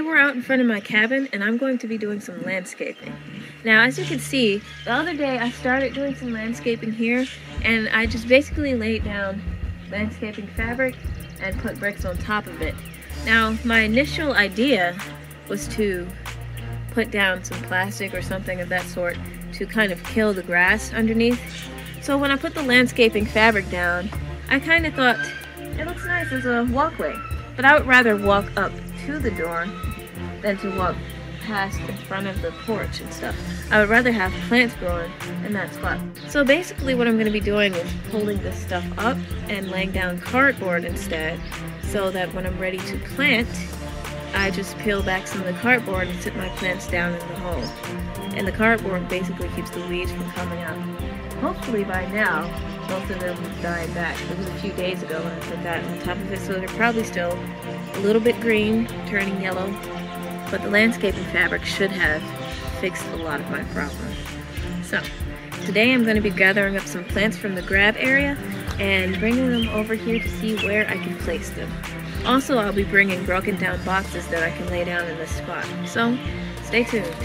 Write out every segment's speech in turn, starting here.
we're out in front of my cabin and I'm going to be doing some landscaping. Now, as you can see, the other day I started doing some landscaping here and I just basically laid down landscaping fabric and put bricks on top of it. Now, my initial idea was to put down some plastic or something of that sort to kind of kill the grass underneath. So when I put the landscaping fabric down, I kind of thought it looks nice as a walkway, but I would rather walk up to the door than to walk past in front of the porch and stuff. I would rather have plants growing in that spot. So basically what I'm going to be doing is holding this stuff up and laying down cardboard instead, so that when I'm ready to plant, I just peel back some of the cardboard and sit my plants down in the hole. And the cardboard basically keeps the weeds from coming out. Hopefully by now, most of them have died back. It was a few days ago when I put that on top of it, so they're probably still a little bit green, turning yellow. But the landscaping fabric should have fixed a lot of my problem. So, today I'm going to be gathering up some plants from the grab area and bringing them over here to see where I can place them. Also, I'll be bringing broken down boxes that I can lay down in this spot. So, stay tuned.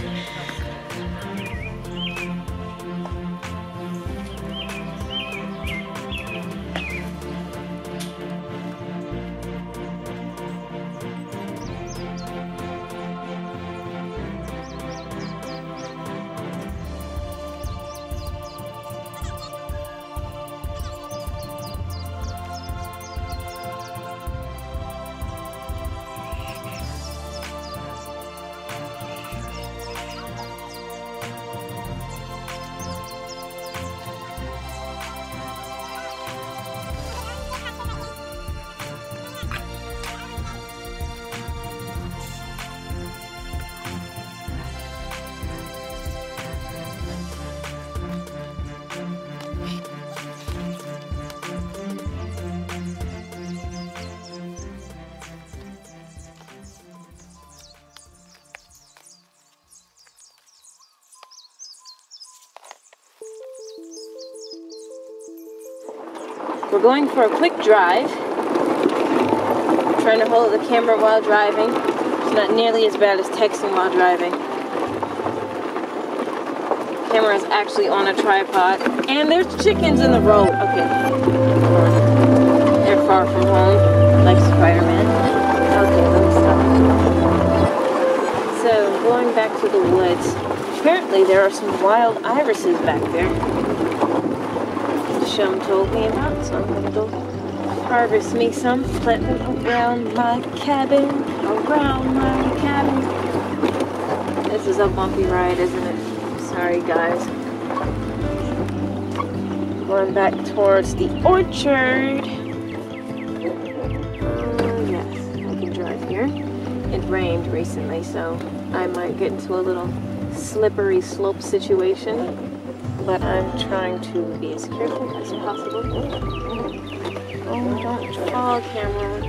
We're going for a quick drive. I'm trying to hold the camera while driving. It's not nearly as bad as texting while driving. The camera is actually on a tripod. And there's chickens in the road. Okay. They're far from home, like Spider-Man. Okay, let me stop. So, going back to the woods. Apparently there are some wild irises back there. Shum told me about, so I'm gonna go harvest me some, plant them around my cabin, This is a bumpy ride, isn't it? Sorry guys. Going back towards the orchard. Yes, I can drive here. It rained recently, so I might get into a little slippery slope situation. But I'm trying to be as careful as possible. Oh, don't fall, camera.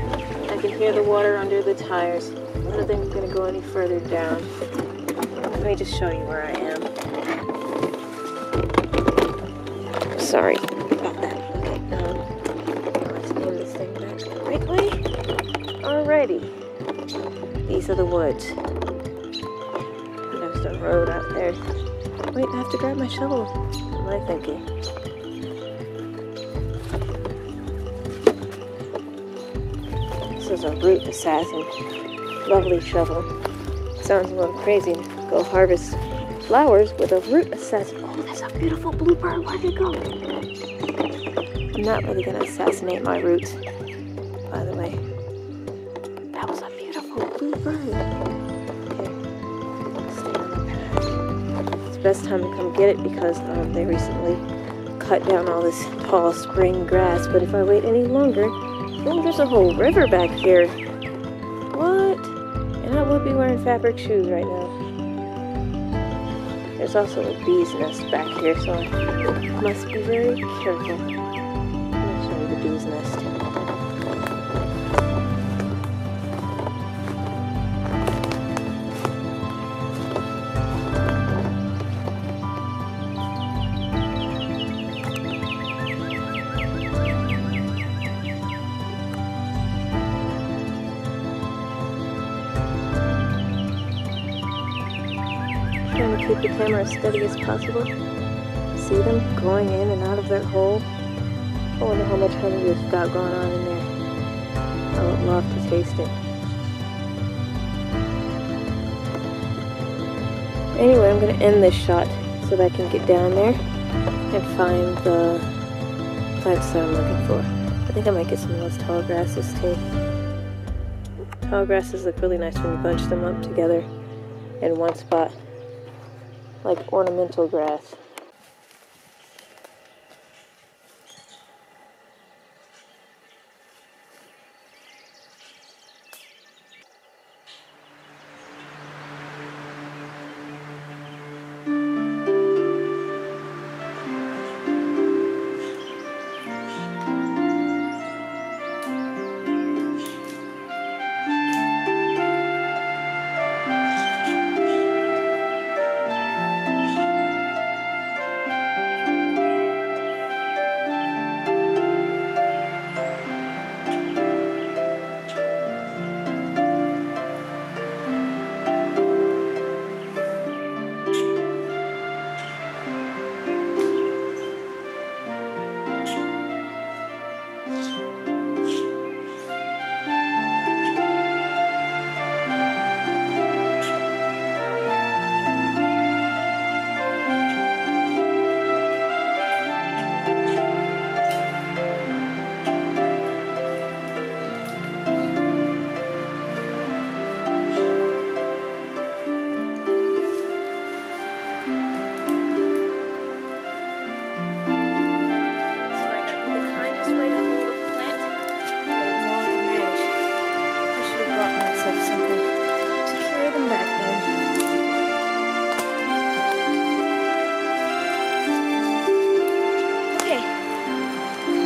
I can hear the water under the tires. I don't think I'm going to go any further down. Let me just show you where I am. Sorry about that. Okay, let's move this thing back the right way. Alrighty. These are the woods. There's the road out there. Wait, I have to grab my shovel. What am I thinking? This is a root assassin. Lovely shovel. Sounds a little crazy to go harvest flowers with a root assassin. Oh, there's a beautiful bluebird. Where'd it go? I'm not really going to assassinate my roots, by the way. That was a beautiful bluebird. Best time to come get it because they recently cut down all this tall spring grass, but if I wait any longer, oh, there's a whole river back here. What? And I would be wearing fabric shoes right now. There's also a bee's nest back here, so I must be very careful. Let me show you the bee's nest. trying to keep the camera as steady as possible. See them going in and out of that hole? I wonder how much honey they've got going on in there. I would love to taste it. Anyway, I'm going to end this shot so that I can get down there and find the plants that I'm looking for. I think I might get some of those tall grasses too. Tall grasses look really nice when you bunch them up together in one spot, like ornamental grass.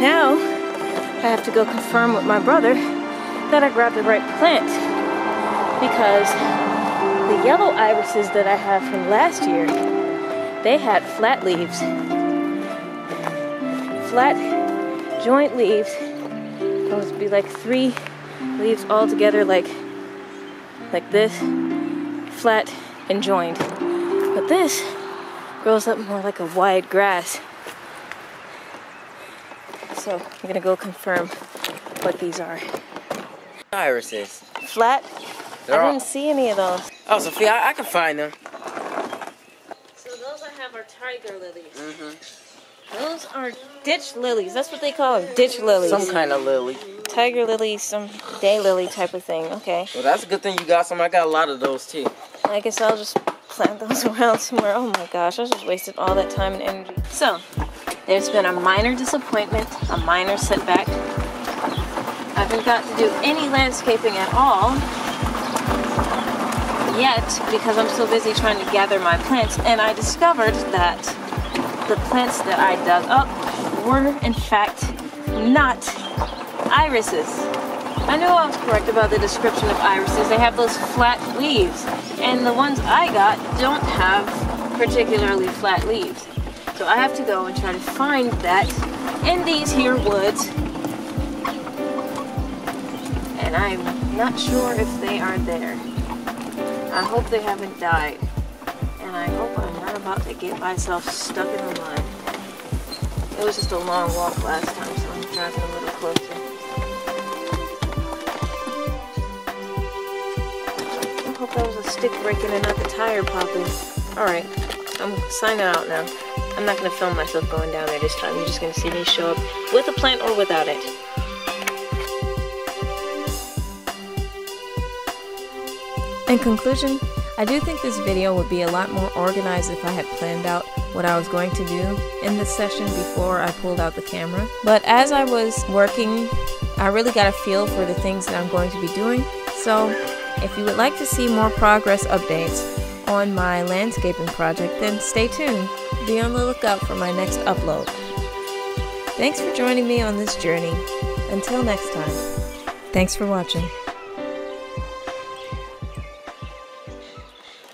Now, I have to go confirm with my brother that I grabbed the right plant, because the yellow irises that I have from last year, they had flat leaves. Flat joint leaves. Those would be like 3 leaves all together, like this, flat and joined. But this grows up more like a wide grass. So I'm gonna go confirm what these are. Irises. Flat? I didn't see any of those. Oh, Sophia, I can find them. So those I have are tiger lilies. Those are ditch lilies. That's what they call them, ditch lilies. Some kind of lily. Tiger lilies, some daylily type of thing. Okay. Well, that's a good thing you got some. I got a lot of those too. I guess I'll just plant those around somewhere. Oh my gosh, I just wasted all that time and energy. So, there's been a minor disappointment, a minor setback. I haven't got to do any landscaping at all yet because I'm so busy trying to gather my plants, and I discovered that the plants that I dug up were in fact not irises. I knew I was correct about the description of irises. They have those flat leaves, and the ones I got don't have particularly flat leaves. So I have to go and try to find that in these here woods, and I'm not sure if they are there. I hope they haven't died, and I hope I'm not about to get myself stuck in the mud. It was just a long walk last time, so I'm driving a little closer. I hope that was a stick breaking and not the tire popping. Alright, I'm signing out now. I'm not going to film myself going down there this time. You're just going to see me show up with a plant or without it. In conclusion, I do think this video would be a lot more organized if I had planned out what I was going to do in this session before I pulled out the camera. But as I was working, I really got a feel for the things that I'm going to be doing. So if you would like to see more progress updates on my landscaping project, then stay tuned. Be on the lookout for my next upload. Thanks for joining me on this journey. Until next time, thanks for watching.